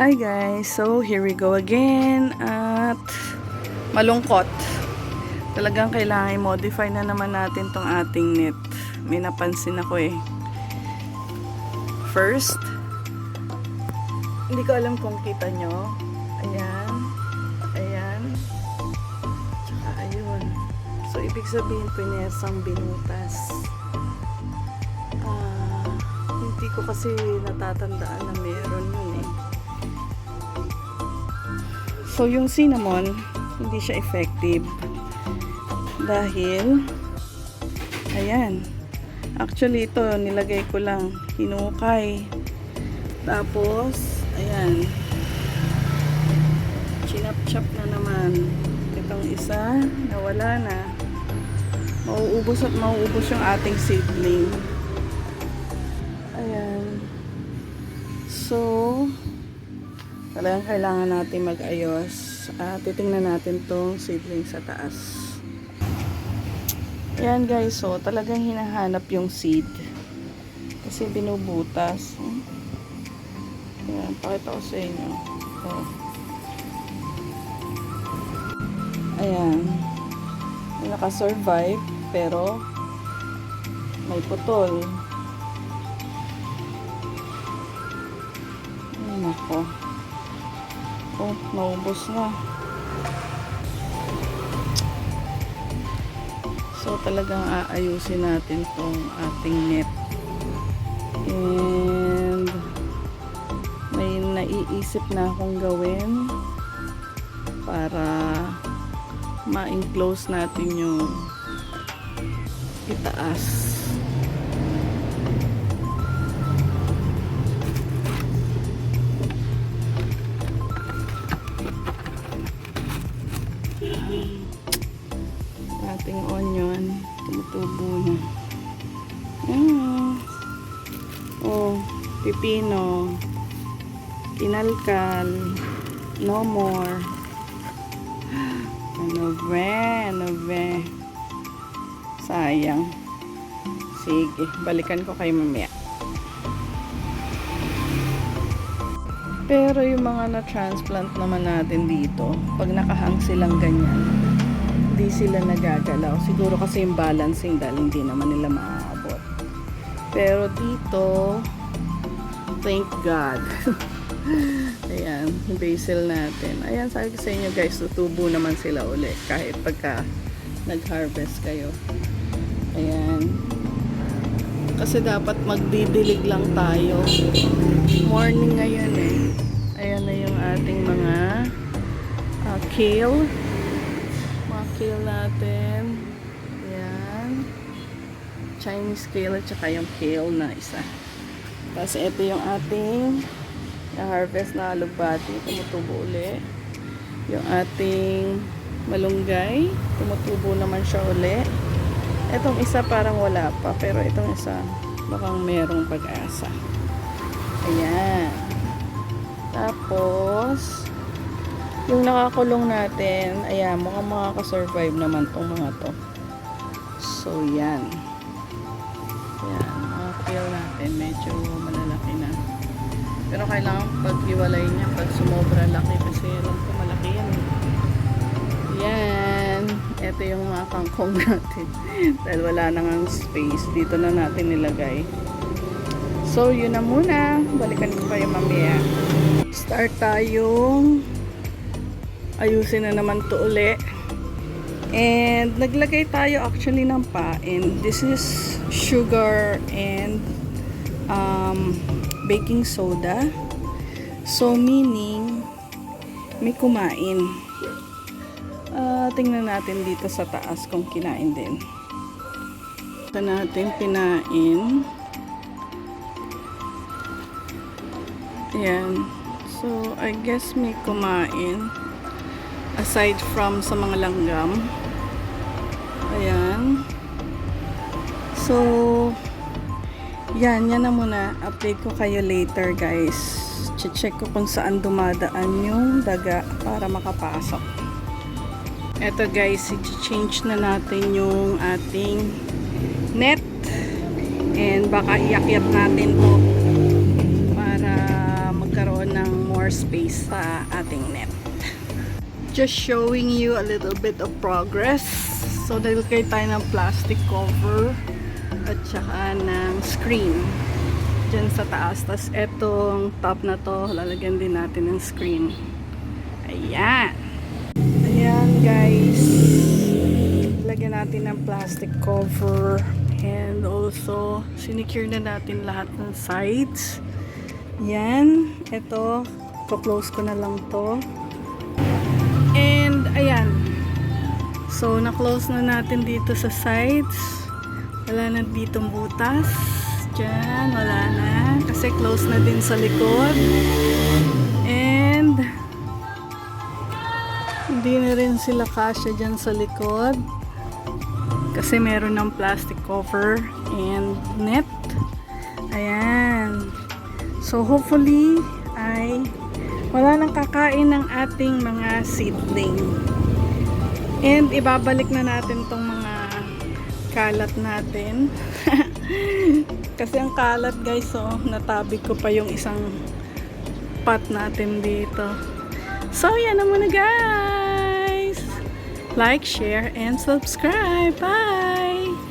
Hi guys! So, here we go again at malungkot. Talagang kailangan i-modify na naman natin tong ating net. May napansin ako eh. First, hindi ko alam kung kita nyo. Ayan. Ayan. Tsaka ayun. So, ibig sabihin pinesang binutas. Hindi ko kasi natatandaan na meron yun eh. So, yung cinnamon, hindi siya effective. Dahil, ayan. Actually, ito, nilagay ko lang. Hinukay. Tapos, ayan. Chinap-chap na naman. Itong isa, nawala na. Mauubos at mauubos yung ating seedling. Ayan. So, talagang kailangan natin mag-ayos. Titingnan natin tong seedling sa taas. Ayan guys, so talagang hinahanap yung seed. Kasi binubutas. Ayan, pakita ko sa inyo. Oh. Ayan. Naka-survive, pero may putol. Ay, nako. Oh, naubos na. So, talagang aayusin natin tong ating net. And, may naiisip na akong gawin para ma-enclose natin yung itaas. Ating onion tumutubo na. Oh, pipino, kinalkal, no more. Ano be sayang. Sige, balikan ko kayo mamaya. Pero yung mga na-transplant naman natin dito, pag nakahang silang ganyan, hindi sila nagagalaw. Siguro kasi yung balancing dahil hindi naman nila maaabot. Pero dito, thank God. Ayan, yung basil natin. Ayan, sabi ko sa inyo guys, tutubo naman sila uli kahit pagka nag-harvest kayo. Ayan. Kasi dapat magdidilig lang tayo. Morning ngayon eh. Ayan na yung ating mga kale. Mga kale natin. Ayan. Chinese kale at saka yung kale na isa. Tapos ito yung ating na-harvest na alugbati. Tumutubo uli. Yung ating malunggay. Tumutubo naman siya uli. Itong isa parang wala pa, pero itong isa mukhang merong pag-asa. Ayan. Tapos, yung nakakulong natin, ayan, mukhang makakasurvive naman tong mga to. So, yan. Ayan, mga kale natin, medyo malalaki na. Pero kailangan pag-iwalay niya, pag sumobra laki, kasi alam ko malaki yan. Yan. Ito yung mga kangkong natin. Dahil wala nang space. Dito na natin nilagay. So, yun na muna. Balikan ko kayo mamaya. Start tayong ayusin na naman to uli. And, naglagay tayo actually ng pain. This is sugar and baking soda. So, meaning, may kumain. Tingnan natin dito sa taas kung kinain din. Ito natin pinain. Ayan. So, I guess may kumain. Aside from sa mga langgam. Ayan. So, yan na muna. Update ko kayo later guys. Check ko kung saan dumadaan yung daga para makapasok. Eto guys, i-change na natin yung ating net and baka iakyat natin to para magkaroon ng more more space sa ating net. Just showing you a little bit of progress. So, nilagay tayo ng plastic cover at saka ng screen dyan sa taas. Tapos, etong top na to, lalagyan din natin ng screen. Ayan. Ayan, guys. Lagyan natin ng plastic cover. And also, sinecure na natin lahat ng sides. Yan. Ito, close ko na lang to. And, ayan. So, na-close na natin dito sa sides. Wala na ditong butas. Diyan, wala na. Kasi close na din sa likod. And, hindi na rin sila kasya dyan sa likod. Kasi meron ng plastic cover and net. Ayan. So, hopefully, ay wala nang kakain ng ating mga seedling. And ibabalik na natin tong mga kalat natin. Kasi ang kalat, guys, so natabig ko pa yung isang pot natin dito. So, yan na muna, guys. Like, share, and subscribe. Bye!